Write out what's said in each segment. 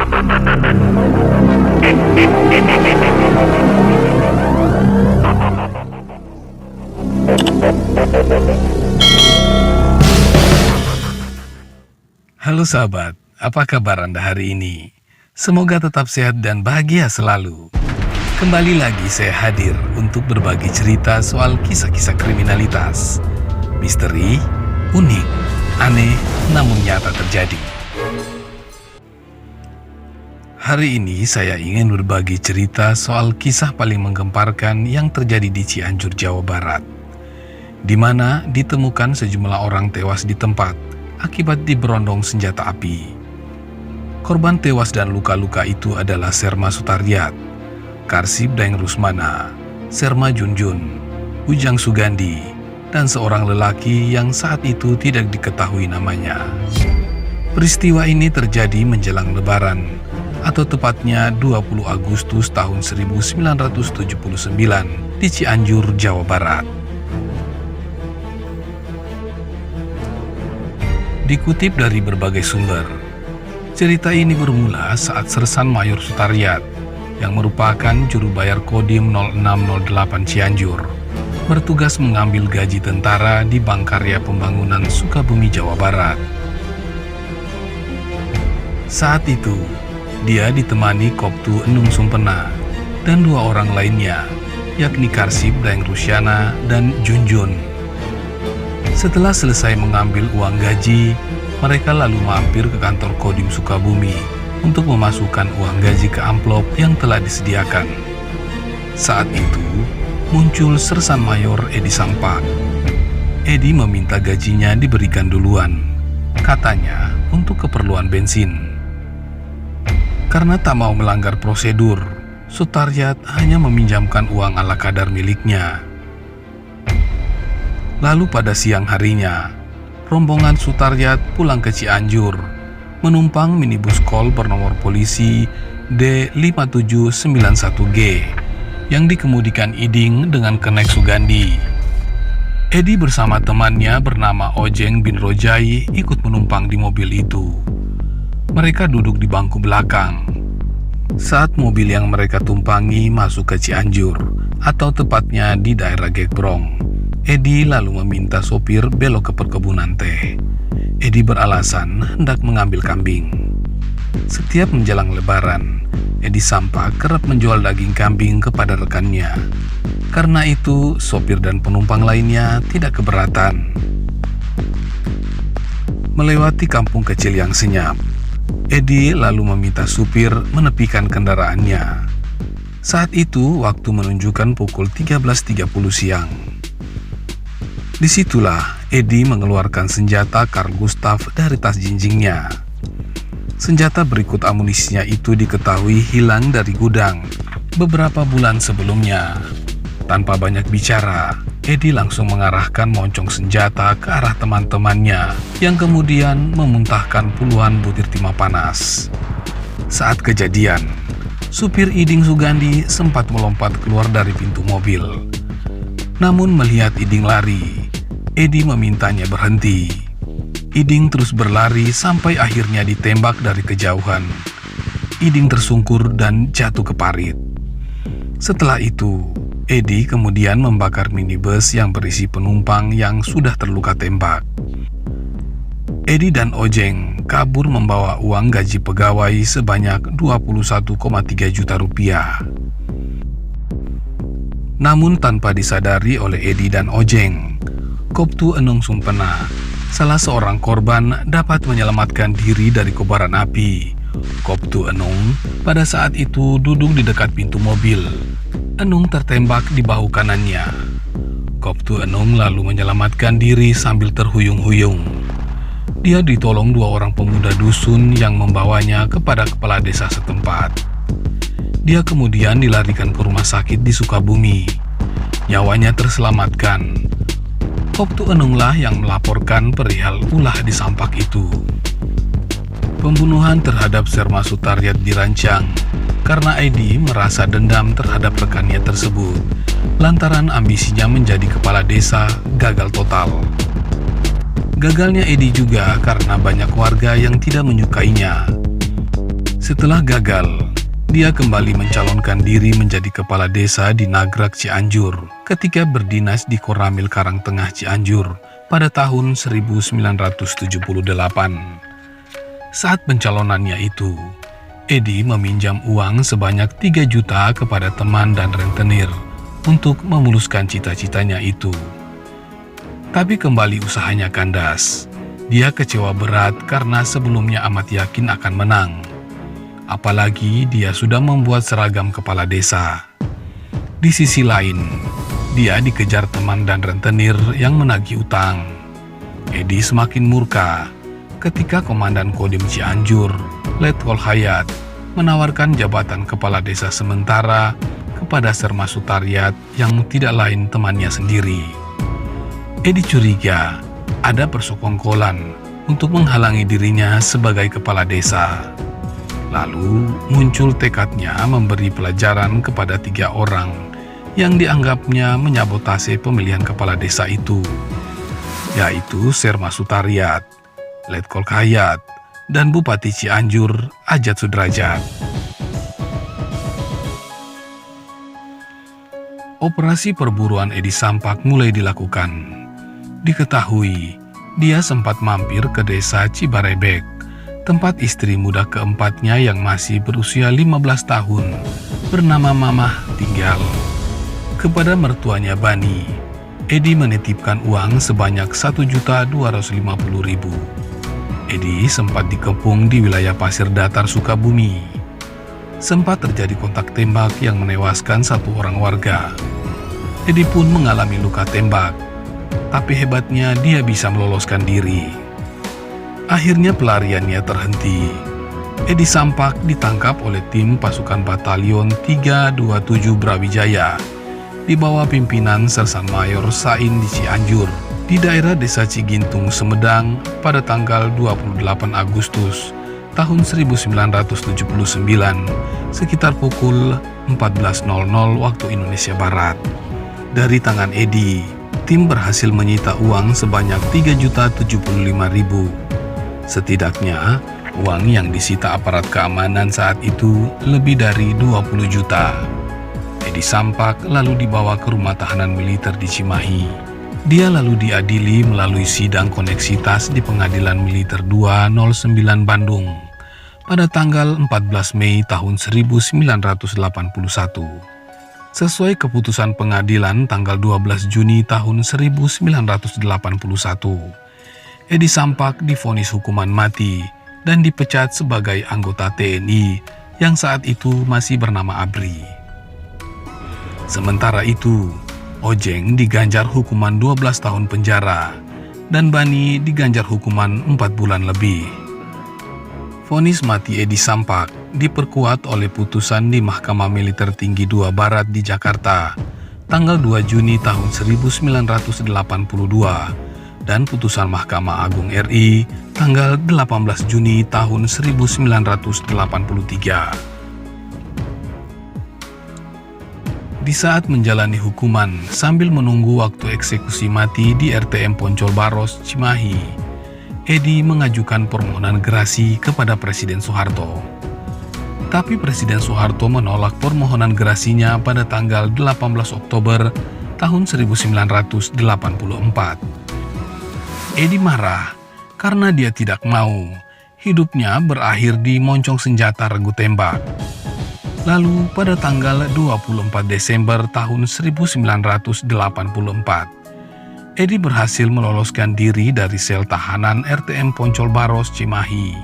Halo sahabat, apa kabar Anda hari ini? Semoga tetap sehat dan bahagia selalu. Kembali lagi saya hadir untuk berbagi cerita soal kisah-kisah kriminalitas. Misteri, unik, aneh, namun nyata terjadi. Hari ini saya ingin berbagi cerita soal kisah paling menggemparkan yang terjadi di Cianjur, Jawa Barat, di mana ditemukan sejumlah orang tewas di tempat akibat diberondong senjata api. Korban tewas dan luka-luka itu adalah Serma Sutaryat, Karsib Daeng Rusmana, Serma Junjun, Ujang Sugandi, dan seorang lelaki yang saat itu tidak diketahui namanya. Peristiwa ini terjadi menjelang Lebaran, atau tepatnya 20 Agustus tahun 1979 di Cianjur, Jawa Barat. Dikutip dari berbagai sumber, cerita ini bermula saat Sersan Mayor Sutaryat, yang merupakan juru bayar Kodim 0608 Cianjur, bertugas mengambil gaji tentara di Bank Karya Pembangunan Sukabumi, Jawa Barat. Saat itu, dia ditemani Koptu Enung Sumpena dan dua orang lainnya, yakni Karsib Daeng Rusyana dan Junjun. Setelah selesai mengambil uang gaji, mereka lalu mampir ke kantor Kodim Sukabumi untuk memasukkan uang gaji ke amplop yang telah disediakan. Saat itu, muncul Sersan Mayor Edi Sampak. Edi meminta gajinya diberikan duluan, katanya untuk keperluan bensin. Karena tak mau melanggar prosedur, Sutaryat hanya meminjamkan uang ala kadar miliknya. Lalu pada siang harinya, rombongan Sutaryat pulang ke Cianjur, menumpang minibus kol bernomor polisi D5791G yang dikemudikan Iding dengan kenek Sugandi. Edi bersama temannya bernama Ojeng bin Rojai ikut menumpang di mobil itu. Mereka duduk di bangku belakang. Saat mobil yang mereka tumpangi masuk ke Cianjur, atau tepatnya di daerah Gekbrong, Edi lalu meminta sopir belok ke perkebunan teh. Edi beralasan hendak mengambil kambing. Setiap menjelang Lebaran, Edi Sampak kerap menjual daging kambing kepada rekannya. Karena itu, sopir dan penumpang lainnya tidak keberatan. Melewati kampung kecil yang senyap, Edi lalu meminta supir menepikan kendaraannya. Saat itu, waktu menunjukkan pukul 13.30 siang. Disitulah Edi mengeluarkan senjata Carl Gustav dari tas jinjingnya. Senjata berikut amunisinya itu diketahui hilang dari gudang beberapa bulan sebelumnya. Tanpa banyak bicara, Edi langsung mengarahkan moncong senjata ke arah teman-temannya yang kemudian memuntahkan puluhan butir timah panas. Saat kejadian, supir Iding Sugandi sempat melompat keluar dari pintu mobil. Namun melihat Iding lari, Edi memintanya berhenti. Iding terus berlari sampai akhirnya ditembak dari kejauhan. Iding tersungkur dan jatuh ke parit. Setelah itu, Edi kemudian membakar minibus yang berisi penumpang yang sudah terluka tembak. Edi dan Ojeng kabur membawa uang gaji pegawai sebanyak 21,3 juta rupiah. Namun tanpa disadari oleh Edi dan Ojeng, Koptu Enung Sumpena, salah seorang korban, dapat menyelamatkan diri dari kobaran api. Koptu Enung pada saat itu duduk di dekat pintu mobil. Enung tertembak di bahu kanannya. Koptu Enung lalu menyelamatkan diri sambil terhuyung-huyung. Dia ditolong dua orang pemuda dusun yang membawanya kepada kepala desa setempat. Dia kemudian dilarikan ke rumah sakit di Sukabumi. Nyawanya terselamatkan. Koptu Enunglah yang melaporkan perihal ulah di Sampak itu. Pembunuhan terhadap Serma Sutaryat dirancang karena Edi merasa dendam terhadap rekannya tersebut lantaran ambisinya menjadi kepala desa gagal total. Gagalnya Edi juga karena banyak warga yang tidak menyukainya. Setelah gagal, dia kembali mencalonkan diri menjadi kepala desa di Nagrak Cianjur ketika berdinas di Koramil Karangtengah Cianjur pada tahun 1978. Saat pencalonannya itu, Edi meminjam uang sebanyak 3 juta kepada teman dan rentenir untuk memuluskan cita-citanya itu. Tapi kembali usahanya kandas. Dia kecewa berat karena sebelumnya amat yakin akan menang. Apalagi dia sudah membuat seragam kepala desa. Di sisi lain, dia dikejar teman dan rentenir yang menagih utang. Edi semakin murka ketika Komandan Kodim Cianjur, Letkol Hayat, menawarkan jabatan kepala desa sementara kepada Serma Sutariat yang tidak lain temannya sendiri. Edi curiga ada persekongkolan untuk menghalangi dirinya sebagai kepala desa. Lalu muncul tekadnya memberi pelajaran kepada 3 orang yang dianggapnya menyabotase pemilihan kepala desa itu, yaitu Serma Sutariat, Letkol Hayat, dan Bupati Cianjur, Ajat Sudrajat. Operasi perburuan Edi Sampak mulai dilakukan. Diketahui, dia sempat mampir ke desa Cibarebek, tempat istri muda keempatnya yang masih berusia 15 tahun, bernama Mamah tinggal. Kepada mertuanya Bani, Edi menitipkan uang sebanyak 1.250.000. Edi sempat dikepung di wilayah Pasir Datar, Sukabumi. Sempat terjadi kontak tembak yang menewaskan 1 orang warga. Edi pun mengalami luka tembak, tapi hebatnya dia bisa meloloskan diri. Akhirnya pelariannya terhenti. Edi Sampak ditangkap oleh tim pasukan Batalion 327 Brawijaya di bawah pimpinan Sersan Mayor Sain di Cianjur, di daerah Desa Cigintung, Sumedang pada tanggal 28 Agustus tahun 1979 sekitar pukul 14.00 waktu Indonesia Barat. Dari tangan Edi, tim berhasil menyita uang sebanyak 3.075.000. Setidaknya, uang yang disita aparat keamanan saat itu lebih dari 20 juta. Edi Sampak lalu dibawa ke rumah tahanan militer di Cimahi. Dia lalu diadili melalui sidang koneksitas di Pengadilan Militer 209 Bandung pada tanggal 14 Mei tahun 1981. Sesuai keputusan pengadilan tanggal 12 Juni tahun 1981, Edi Sampak divonis hukuman mati dan dipecat sebagai anggota TNI yang saat itu masih bernama ABRI. Sementara itu, Ojeng diganjar hukuman 12 tahun penjara dan Bani diganjar hukuman 4 bulan lebih. Vonis mati Edi Sampak diperkuat oleh putusan di Mahkamah Militer Tinggi 2 Barat di Jakarta tanggal 2 Juni tahun 1982 dan putusan Mahkamah Agung RI tanggal 18 Juni tahun 1983. Di saat menjalani hukuman sambil menunggu waktu eksekusi mati di RTM Poncol Baros, Cimahi, Edi mengajukan permohonan gerasi kepada Presiden Soeharto. Tapi Presiden Soeharto menolak permohonan gerasinya pada tanggal 18 Oktober tahun 1984. Edi marah karena dia tidak mau hidupnya berakhir di moncong senjata regu tembak. Lalu pada tanggal 24 Desember tahun 1984, Edi berhasil meloloskan diri dari sel tahanan RTM Poncol Baros, Cimahi.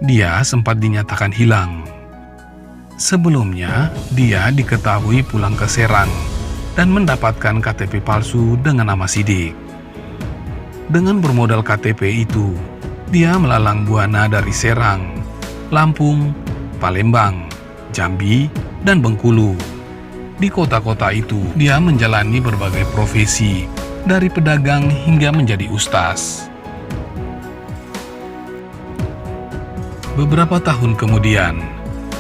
Dia sempat dinyatakan hilang. Sebelumnya, dia diketahui pulang ke Serang dan mendapatkan KTP palsu dengan nama Sidik. Dengan bermodal KTP itu, dia melalang buana dari Serang, Lampung, Palembang, Jambi, dan Bengkulu. Di kota-kota itu, dia menjalani berbagai profesi, dari pedagang hingga menjadi ustaz. Beberapa tahun kemudian,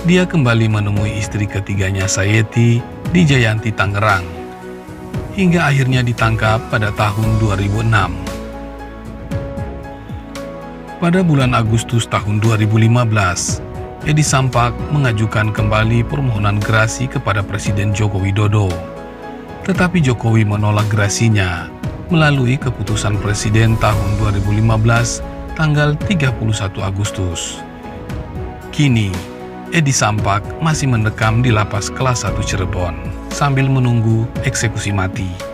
dia kembali menemui istri ketiganya Sayeti di Jayanti, Tangerang, hingga akhirnya ditangkap pada tahun 2006. Pada bulan Agustus tahun 2015, Edi Sampak mengajukan kembali permohonan gerasi kepada Presiden Joko Widodo. Tetapi Jokowi menolak gerasinya melalui keputusan Presiden tahun 2015 tanggal 31 Agustus. Kini, Edi Sampak masih mendekam di lapas kelas 1 Cirebon sambil menunggu eksekusi mati.